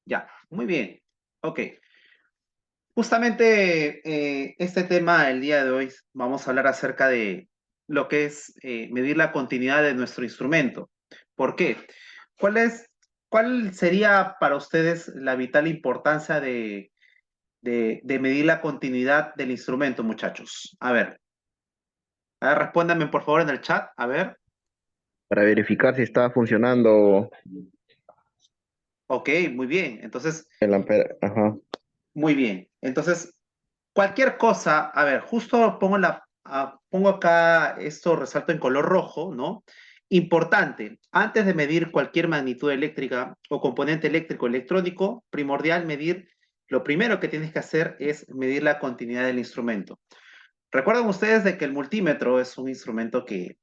Ya, muy bien. Ok. Justamente este tema el día de hoy vamos a hablar acerca de lo que es medir la continuidad de nuestro instrumento. ¿Por qué? ¿Cuál es, cuál sería para ustedes la vital importancia de medir la continuidad del instrumento, muchachos? A ver, respóndanme por favor en el chat. A ver. Para verificar si está funcionando Ok, muy bien. Entonces, el ampere. Ajá. muy bien. Entonces, cualquier cosa, a ver, justo pongo acá esto, resalto en color rojo, ¿no? Importante, antes de medir cualquier magnitud eléctrica o componente eléctrico electrónico, primordial medir, lo primero que tienes que hacer es medir la continuidad del instrumento. Recuerden ustedes de que el multímetro es un instrumento que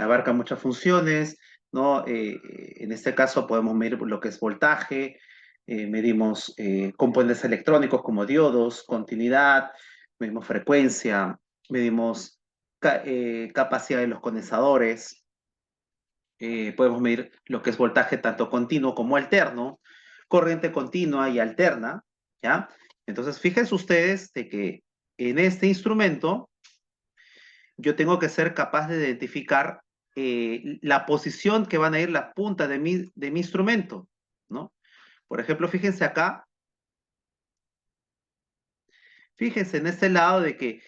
abarca muchas funciones, ¿no? En este caso podemos medir lo que es voltaje, medimos componentes electrónicos como diodos, continuidad, medimos frecuencia, medimos capacidad de los condensadores, podemos medir lo que es voltaje tanto continuo como alterno, corriente continua y alterna, ¿ya? Entonces, fíjense ustedes de que en este instrumento yo tengo que ser capaz de identificar la posición que van a ir las puntas de mi instrumento, ¿no? Por ejemplo, fíjense en este lado de que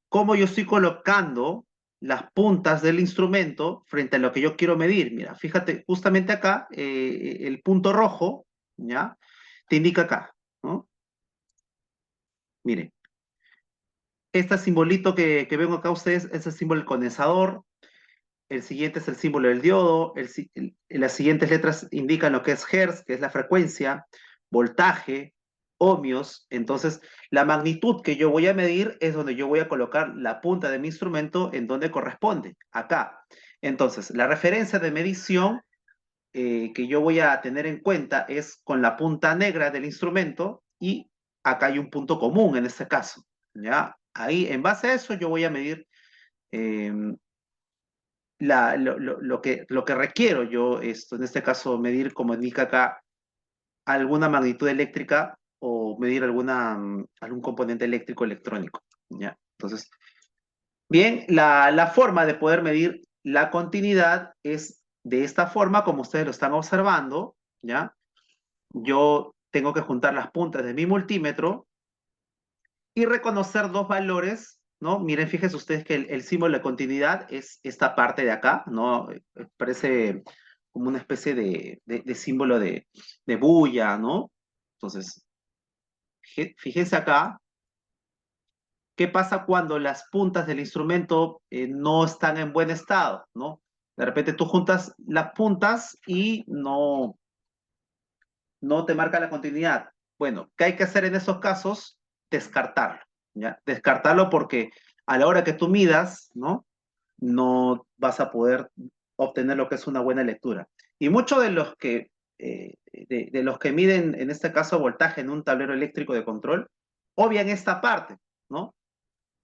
cómo yo estoy colocando las puntas del instrumento frente a lo que yo quiero medir. Mira, fíjate, justamente acá, el punto rojo, ¿ya? Te indica acá, ¿no? Miren, este simbolito que ven acá ustedes es el símbolo del condensador. El siguiente es el símbolo del diodo. Las siguientes letras indican lo que es Hertz, que es la frecuencia, voltaje, ohmios. Entonces, la magnitud que yo voy a medir es donde yo voy a colocar la punta de mi instrumento en donde corresponde, acá. Entonces, la referencia de medición que yo voy a tener en cuenta es con la punta negra del instrumento y acá hay un punto común en este caso. ¿Ya? Ahí, en base a eso, yo voy a medir eh, lo que requiero yo, esto, en este caso, medir, como indica acá, alguna magnitud eléctrica o medir algún componente eléctrico electrónico. ¿Ya? Entonces, bien, la forma de poder medir la continuidad es de esta forma, como ustedes lo están observando, ¿ya? Yo tengo que juntar las puntas de mi multímetro y reconocer dos valores, ¿no? Miren, fíjense ustedes que el símbolo de continuidad es esta parte de acá, ¿no? Parece como una especie de símbolo de bulla, ¿no? Entonces, fíjense acá, ¿qué pasa cuando las puntas del instrumento no están en buen estado, ¿no? De repente tú juntas las puntas y no te marca la continuidad. Bueno, ¿qué hay que hacer en esos casos? Descartarlo, ¿ya? Descartarlo porque a la hora que tú midas, ¿no? No vas a poder obtener lo que es una buena lectura. Y muchos de los que miden, en este caso, voltaje en un tablero eléctrico de control, obvian esta parte, ¿no?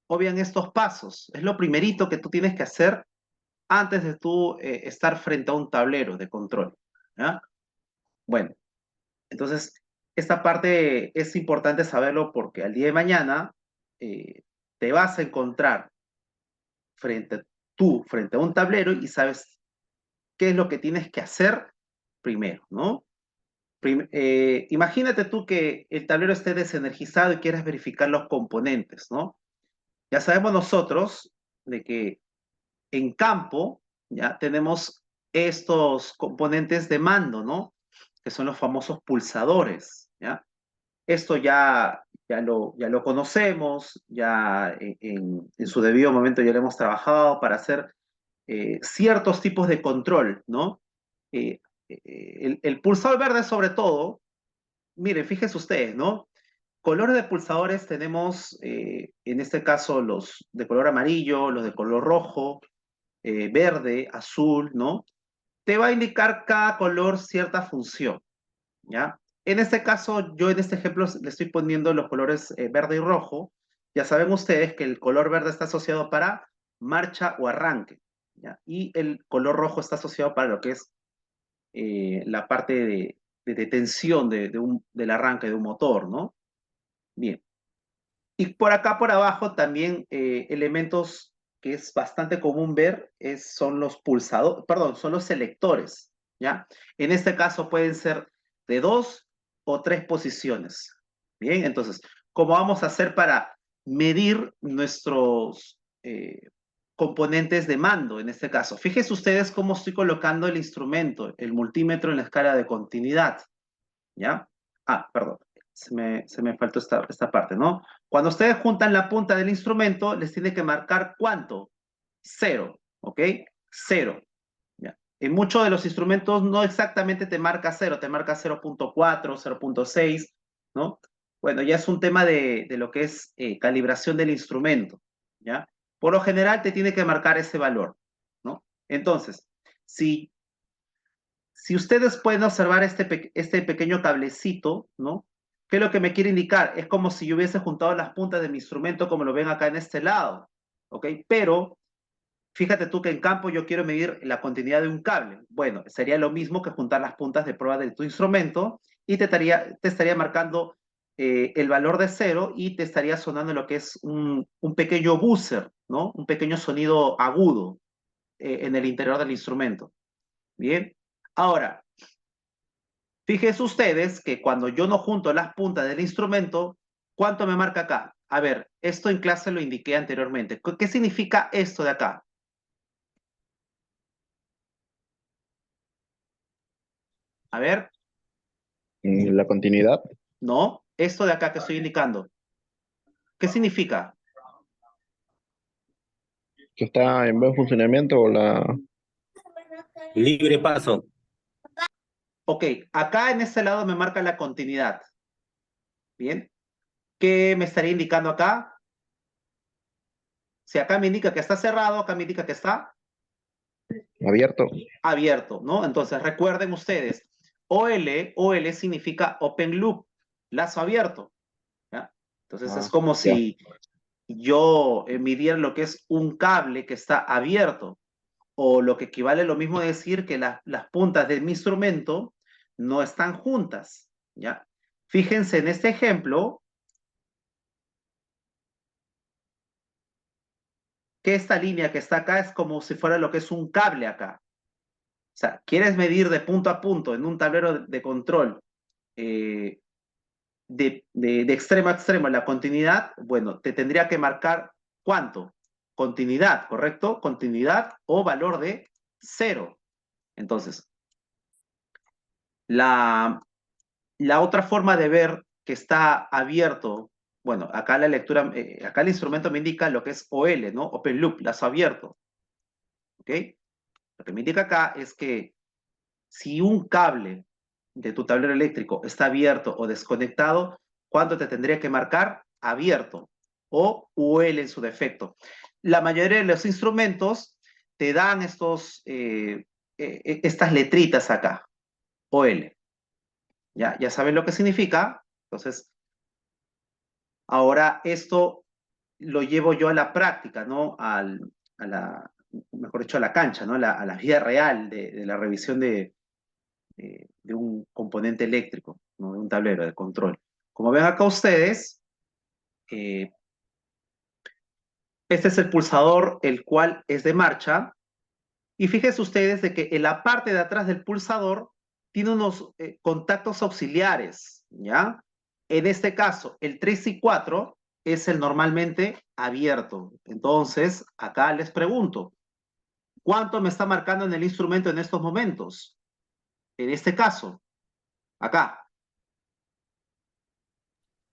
Obvian estos pasos. Es lo primerito que tú tienes que hacer antes de tú estar frente a un tablero de control, ¿ya? Bueno, entonces, esta parte es importante saberlo porque al día de mañana eh, te vas a encontrar frente, frente a un tablero y sabes qué es lo que tienes que hacer primero, ¿no? Imagínate tú que el tablero esté desenergizado y quieras verificar los componentes, ¿no? Ya sabemos nosotros de que en campo ya tenemos estos componentes de mando, ¿no? Que son los famosos pulsadores, ¿ya? Esto ya lo conocemos, ya en su debido momento ya lo hemos trabajado para hacer ciertos tipos de control, ¿no? El pulsador verde sobre todo, miren, fíjense ustedes, ¿no? Colores de pulsadores tenemos, en este caso, los de color amarillo, los de color rojo, verde, azul, ¿no? Te va a indicar cada color cierta función. ¿Ya? En este caso, yo en este ejemplo le estoy poniendo los colores verde y rojo. Ya saben ustedes que el color verde está asociado para marcha o arranque, ¿ya? Y el color rojo está asociado para lo que es la parte de tensión del arranque de un motor, ¿no? Bien. Y por acá, por abajo, también elementos que es bastante común ver son los pulsadores, perdón, son los selectores, ¿ya? En este caso pueden ser de 2 o 3 posiciones. Bien, entonces, ¿cómo vamos a hacer para medir nuestros componentes de mando en este caso? Fíjense ustedes cómo estoy colocando el instrumento, el multímetro en la escala de continuidad, ¿ya? Ah, perdón, se me faltó esta parte, ¿no? Cuando ustedes juntan la punta del instrumento, les tiene que marcar ¿cuánto? 0, ¿ok? 0. ¿Ya? En muchos de los instrumentos no exactamente te marca 0, te marca 0.4, 0.6, ¿no? Bueno, ya es un tema de lo que es calibración del instrumento, ¿ya? Por lo general te tiene que marcar ese valor, ¿no? Entonces, si ustedes pueden observar este pequeño cablecito, ¿no? ¿Qué es lo que me quiere indicar? Es como si yo hubiese juntado las puntas de mi instrumento como lo ven acá en este lado, ¿ok? Pero fíjate tú que en campo yo quiero medir la continuidad de un cable. Bueno, sería lo mismo que juntar las puntas de prueba de tu instrumento y te estaría marcando el valor de 0 y te estaría sonando lo que es un pequeño buzzer, ¿no? Un pequeño sonido agudo en el interior del instrumento. Bien. Ahora, fíjense ustedes que cuando yo no junto las puntas del instrumento, ¿cuánto me marca acá? A ver, esto en clase lo indiqué anteriormente. ¿Qué significa esto de acá? A ver, La continuidad, no, esto de acá que estoy indicando. ¿Qué significa? que está en buen funcionamiento o la... Libre paso. Ok, acá en este lado me marca la continuidad. Bien, ¿qué me estaría indicando acá? Si acá me indica que está cerrado, acá me indica que está abierto. abierto, ¿no? Entonces recuerden ustedes, OL significa Open Loop, lazo abierto, ¿ya? Entonces es Ah, como ya. si yo midiera lo que es un cable que está abierto, o lo que equivale a lo mismo decir que las puntas de mi instrumento no están juntas, ¿ya? Fíjense en este ejemplo que esta línea que está acá es como si fuera lo que es un cable acá. O sea, quieres medir de punto a punto en un tablero de control eh, de extremo a extremo la continuidad, bueno, te tendría que marcar ¿cuánto? Continuidad, ¿correcto? Continuidad o valor de 0. Entonces, la, la otra forma de ver que está abierto, bueno, acá la lectura, acá el instrumento me indica lo que es OL, ¿no? Open Loop, lazo abierto, ¿ok? Lo que me indica acá es que si un cable de tu tablero eléctrico está abierto o desconectado, ¿cuánto te tendría que marcar? Abierto o UL en su defecto. La mayoría de los instrumentos te dan estas letritas acá, OL. Ya saben lo que significa. Entonces, ahora esto lo llevo yo a la práctica, ¿no? Mejor dicho, a la cancha, ¿no? A la vida real de la revisión de un componente eléctrico, ¿no? De un tablero de control. Como ven acá ustedes, eh, este es el pulsador, el cual es de marcha. Y fíjense ustedes de que en la parte de atrás del pulsador tiene unos contactos auxiliares, ¿ya? En este caso, el 3 y 4 es el normalmente abierto. Entonces, acá les pregunto, ¿cuánto me está marcando en el instrumento en estos momentos? En este caso, acá,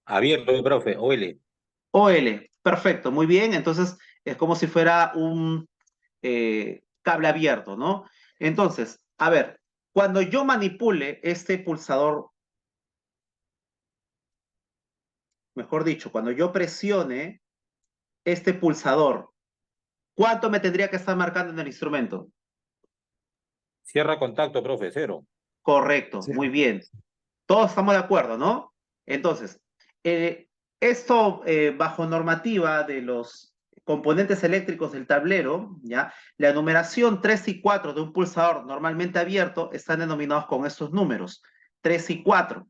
Abierto, profe. OL. OL. Perfecto, muy bien. Entonces, es como si fuera un cable abierto, ¿no? Entonces, a ver, cuando yo manipule este pulsador, mejor dicho, cuando yo presione este pulsador, ¿cuánto me tendría que estar marcando en el instrumento? Cierra contacto, profe. 0. Correcto, Sí. muy bien. Todos estamos de acuerdo, ¿no? Entonces, eh, esto bajo normativa de los componentes eléctricos del tablero, ¿ya? La numeración 3 y 4 de un pulsador normalmente abierto están denominados con estos números. 3 y 4.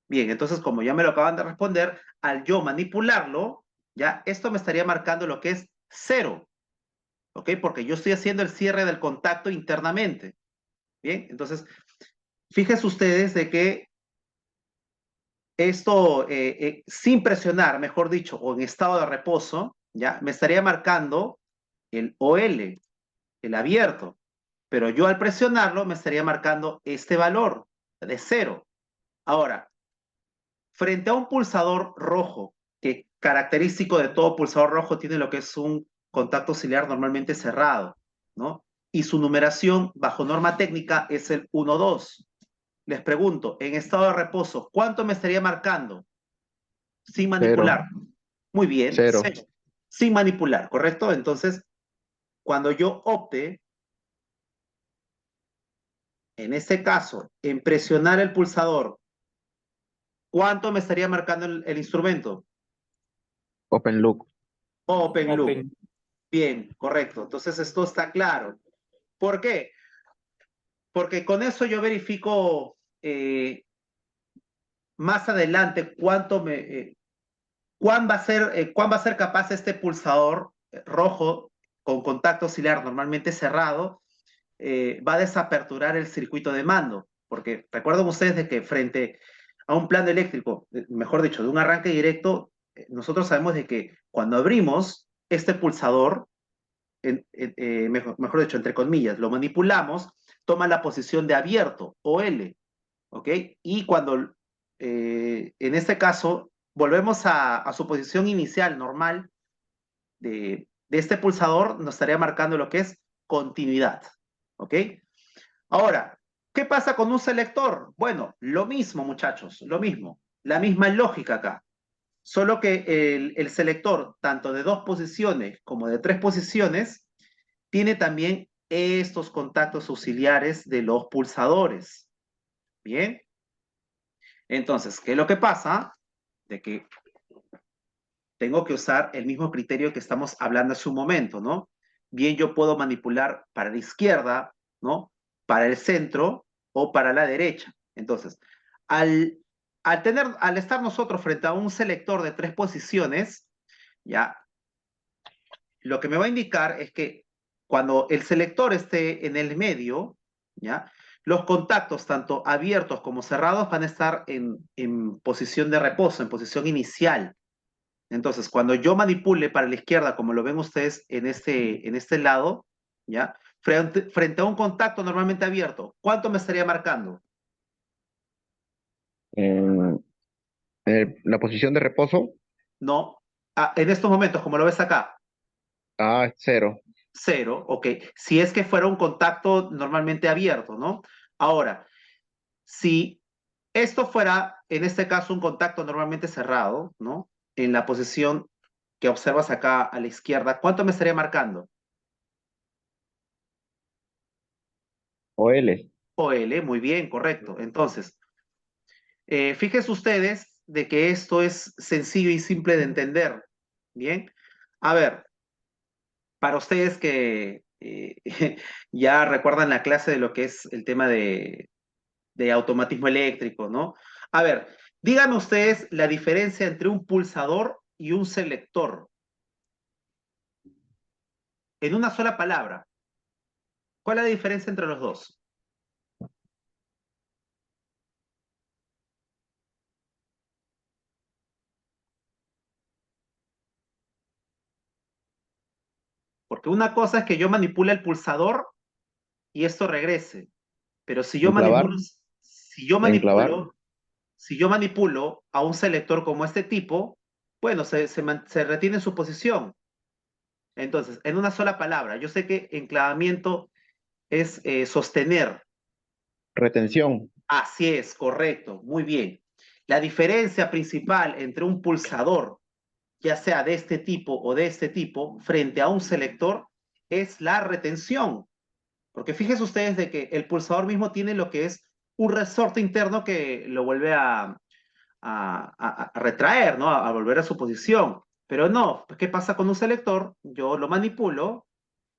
Bien, entonces como ya me lo acaban de responder, al yo manipularlo, ya esto me estaría marcando lo que es 0, ¿ok? Porque yo estoy haciendo el cierre del contacto internamente. Bien, entonces, fíjense ustedes de que esto, sin presionar, mejor dicho, o en estado de reposo, ya me estaría marcando el OL, el abierto. Pero yo al presionarlo me estaría marcando este valor de 0. Ahora, frente a un pulsador rojo, que característico de todo pulsador rojo tiene lo que es un contacto ciliar normalmente cerrado, ¿no? Y su numeración bajo norma técnica es el 1-2. Les pregunto, en estado de reposo, ¿cuánto me estaría marcando? Sin Cero, manipular. Muy bien, cero. 0. Sin manipular, ¿correcto? Entonces, cuando yo opte, en este caso, en presionar el pulsador, ¿cuánto me estaría marcando el instrumento? Open loop. Open loop. Open. Bien, correcto. Entonces esto está claro. ¿Por qué? Porque con eso yo verifico más adelante cuán va a ser capaz este pulsador rojo con contacto ciliar normalmente cerrado, va a desaperturar el circuito de mando. Porque recuerden ustedes de que frente a un plano eléctrico, mejor dicho, de un arranque directo, nosotros sabemos de que cuando abrimos este pulsador, mejor dicho, entre comillas, lo manipulamos, toma la posición de abierto o L, ¿ok? Y cuando, en este caso, volvemos a su posición inicial normal de este pulsador, nos estaría marcando lo que es continuidad, ¿ok? Ahora, ¿qué pasa con un selector? Bueno, lo mismo, muchachos, lo mismo, la misma lógica acá. Solo que el selector, tanto de 2 posiciones como de 3 posiciones, tiene también estos contactos auxiliares de los pulsadores. Bien, entonces, ¿qué es lo que pasa? De que tengo que usar el mismo criterio que estamos hablando hace un momento, ¿no? Bien, yo puedo manipular para la izquierda, ¿no? Para el centro o para la derecha. Entonces, al, al estar nosotros frente a un selector de 3 posiciones, ya, lo que me va a indicar es que cuando el selector esté en el medio, ¿ya? Los contactos, tanto abiertos como cerrados, van a estar en posición de reposo, en posición inicial. Entonces, cuando yo manipule para la izquierda, como lo ven ustedes en este lado, ¿ya? Frente a un contacto normalmente abierto, ¿cuánto me estaría marcando? En, la posición de reposo, No. Ah, en estos momentos, como lo ves acá, es cero. 0, ok. Si es que fuera un contacto normalmente abierto, ¿no? Ahora, si esto fuera, en este caso, un contacto normalmente cerrado, ¿no? En la posición que observas acá a la izquierda, ¿cuánto me estaría marcando? OL. OL, muy bien, correcto. Entonces, fíjense ustedes de que esto es sencillo y simple de entender. Bien. A ver, para ustedes que ya recuerdan la clase de lo que es el tema de automatismo eléctrico, ¿no? A ver, díganme ustedes la diferencia entre un pulsador y un selector. En una sola palabra, ¿cuál es la diferencia entre los dos? Porque una cosa es que yo manipule el pulsador y esto regrese. Pero Enclavar, si yo enclavar. manipulo, si yo manipulo a un selector como este tipo, bueno, se retiene en su posición. Entonces, en una sola palabra, yo sé que enclavamiento es sostener. Retención. Así es, correcto, muy bien. La diferencia principal entre un pulsador, ya sea de este tipo o de este tipo, frente a un selector, es la retención. Porque fíjense ustedes de que el pulsador mismo tiene lo que es un resorte interno que lo vuelve a retraer, ¿no? A volver a su posición. Pero no, ¿qué pasa con un selector? Yo lo manipulo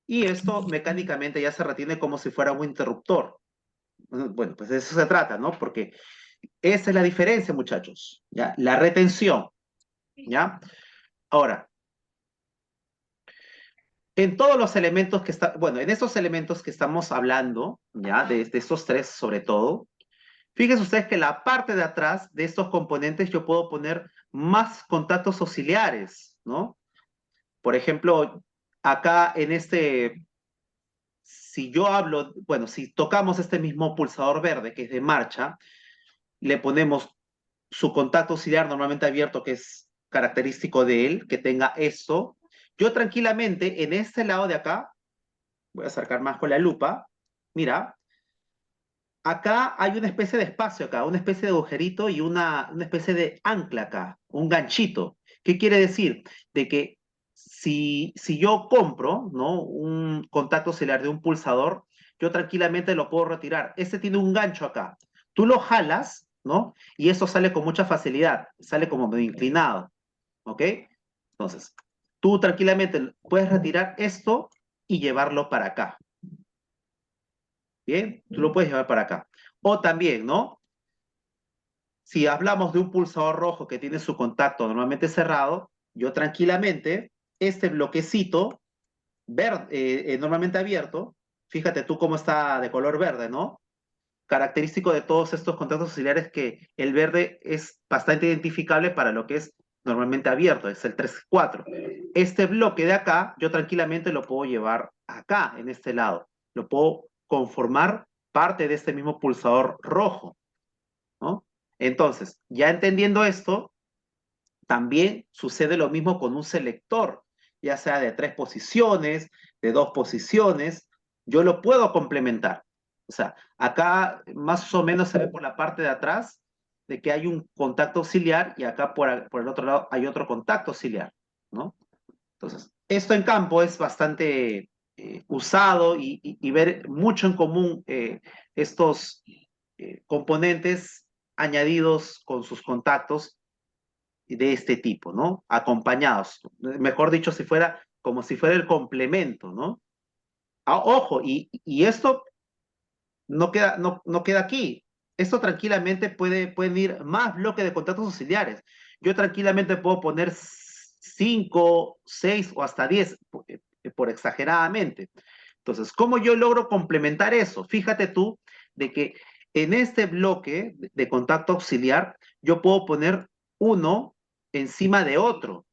y esto mecánicamente ya se retiene como si fuera un interruptor. Bueno, pues de eso se trata, ¿no? Porque esa es la diferencia, muchachos, ¿ya? La retención, ¿ya? Ahora, en todos los elementos que está, bueno, en esos elementos que estamos hablando, ¿ya? De estos tres sobre todo, fíjense ustedes que la parte de atrás de estos componentes yo puedo poner más contactos auxiliares, ¿no? Por ejemplo, acá en este, si yo hablo, bueno, si tocamos este mismo pulsador verde que es de marcha, le ponemos su contacto auxiliar normalmente abierto, que es característico de él, que tenga esto. Yo tranquilamente en este lado de acá, voy a acercar más con la lupa, mira, acá hay una especie de espacio acá, una especie de agujerito y una especie de ancla acá, un ganchito. ¿Qué quiere decir? De que si yo compro, ¿no? Un contacto auxiliar de un pulsador, yo tranquilamente lo puedo retirar. Este tiene un gancho acá. Tú lo jalas, ¿no? Y eso sale con mucha facilidad, sale como medio inclinado, ¿ok? Entonces, tú tranquilamente puedes retirar esto y llevarlo para acá. Bien, tú lo puedes llevar para acá. O también, ¿no? Si hablamos de un pulsador rojo que tiene su contacto normalmente cerrado, yo tranquilamente, este bloquecito verde, normalmente abierto, fíjate tú cómo está de color verde, ¿no? Característico de todos estos contactos auxiliares que el verde es bastante identificable para lo que es normalmente abierto, es el 3-4. Este bloque de acá, yo tranquilamente lo puedo llevar acá, en este lado. Lo puedo conformar parte de este mismo pulsador rojo, ¿no? Entonces, ya entendiendo esto, también sucede lo mismo con un selector, ya sea de 3 posiciones, de 2 posiciones, yo lo puedo complementar. O sea, acá más o menos se ve por la parte de atrás de que hay un contacto auxiliar y acá por el otro lado hay otro contacto auxiliar, ¿no? Entonces, esto en campo es bastante usado y ver mucho en común estos componentes añadidos con sus contactos de este tipo, ¿no? Acompañados. Mejor dicho, si fuera como si fuera el complemento, ¿no? Ah, ojo, y esto no queda aquí. Esto tranquilamente pueden ir más bloques de contactos auxiliares. Yo tranquilamente puedo poner 5, 6 o hasta 10 por exageradamente. Entonces, ¿cómo yo logro complementar eso? Fíjate tú de que en este bloque de contacto auxiliar yo puedo poner uno encima de otro,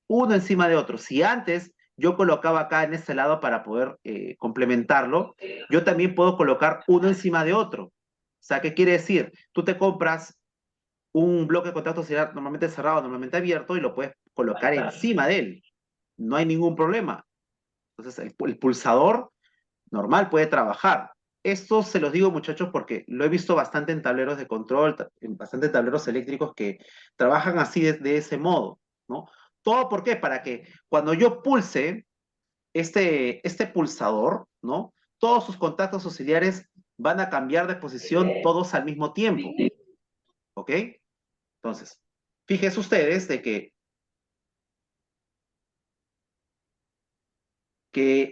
uno encima de otro. Si antes yo colocaba acá en este lado para poder complementarlo, yo también puedo colocar uno encima de otro. O sea, ¿qué quiere decir? Tú te compras un bloque de contacto auxiliar normalmente cerrado, normalmente abierto, y lo puedes colocar encima de él. No hay ningún problema. Entonces, el pulsador normal puede trabajar. Esto se los digo, muchachos, porque lo he visto bastante en tableros de control, en bastante tableros eléctricos que trabajan así de ese modo, ¿no? ¿Todo por qué? Para que cuando yo pulse este pulsador, ¿no? Todos sus contactos auxiliares van a cambiar de posición todos al mismo tiempo, ¿ok? Entonces, fíjense ustedes de que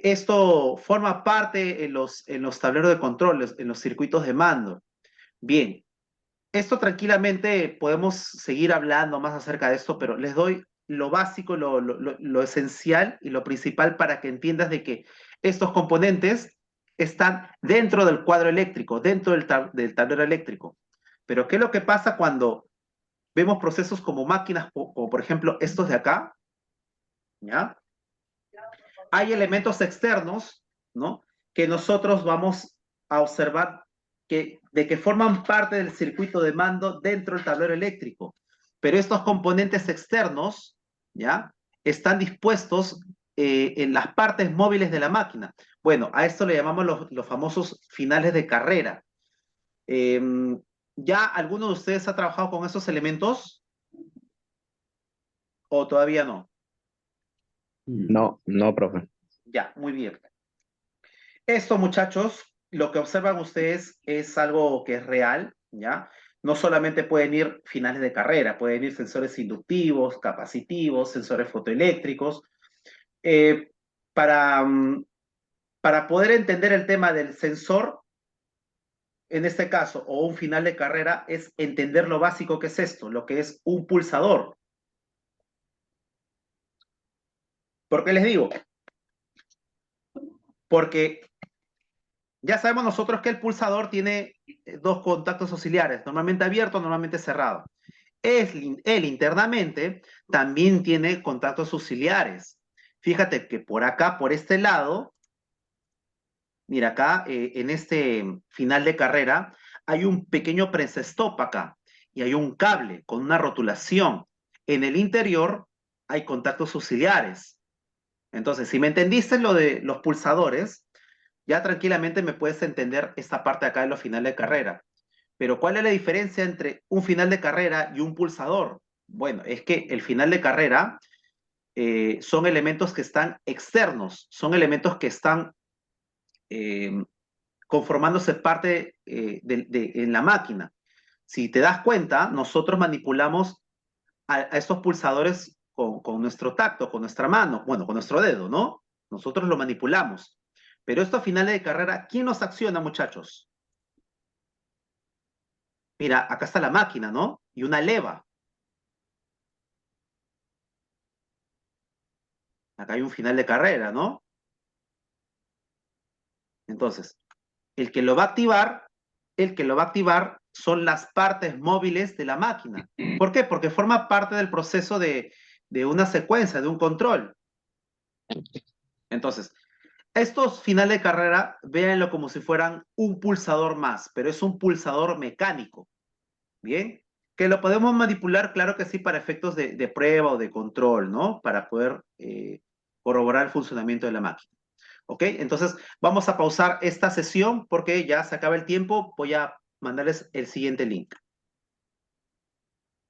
esto forma parte en los tableros de control, en los circuitos de mando. Bien, esto tranquilamente podemos seguir hablando más acerca de esto, pero les doy lo básico, lo esencial y lo principal para que entiendas de que estos componentes están dentro del cuadro eléctrico, dentro del tablero eléctrico. Pero ¿qué es lo que pasa cuando vemos procesos como máquinas, como por ejemplo estos de acá? ¿Ya? Hay elementos externos, ¿no? Que nosotros vamos a observar de que forman parte del circuito de mando dentro del tablero eléctrico. Pero estos componentes externos, ¿ya? Están dispuestos en las partes móviles de la máquina. Bueno, a esto le llamamos los famosos finales de carrera. Eh, ¿Ya alguno de ustedes ha trabajado con esos elementos o todavía no? No, no, profe. Ya, muy bien. Esto, muchachos, lo que observan ustedes es algo que es real, ¿ya? No solamente pueden ir finales de carrera, pueden ir sensores inductivos, capacitivos, sensores fotoeléctricos. Eh, para, para poder entender el tema del sensor, en este caso, o un final de carrera, es entender lo básico que es esto, lo que es un pulsador. ¿Por qué les digo? Porque ya sabemos nosotros que el pulsador tiene dos contactos auxiliares, normalmente abierto, normalmente cerrado. Él internamente también tiene contactos auxiliares. Fíjate que por acá, por este lado, mira acá, en este final de carrera, hay un pequeño press-stop acá y hay un cable con una rotulación. En el interior hay contactos auxiliares. Entonces, si me entendiste lo de los pulsadores, ya tranquilamente me puedes entender esta parte acá de los finales de carrera. Pero ¿cuál es la diferencia entre un final de carrera y un pulsador? Bueno, es que el final de carrera son elementos que están externos, son elementos que están eh, conformándose parte en la máquina. Si te das cuenta, nosotros manipulamos a estos pulsadores con nuestro tacto, con nuestra mano, bueno, con nuestro dedo, ¿no? Nosotros lo manipulamos. Pero esto a finales de carrera, ¿quién nos acciona, muchachos? Mira, acá está la máquina, ¿no? Y una leva. Acá hay un final de carrera, ¿no? Entonces, el que lo va a activar, el que lo va a activar son las partes móviles de la máquina. ¿Por qué? Porque forma parte del proceso de una secuencia, de un control. Entonces, estos finales de carrera, véanlo como si fueran un pulsador más, pero es un pulsador mecánico. ¿Bien? Que lo podemos manipular, claro que sí, para efectos de prueba o de control, ¿no? Para poder corroborar el funcionamiento de la máquina. ¿Ok? Entonces, vamos a pausar esta sesión porque ya se acaba el tiempo. Voy a mandarles el siguiente link.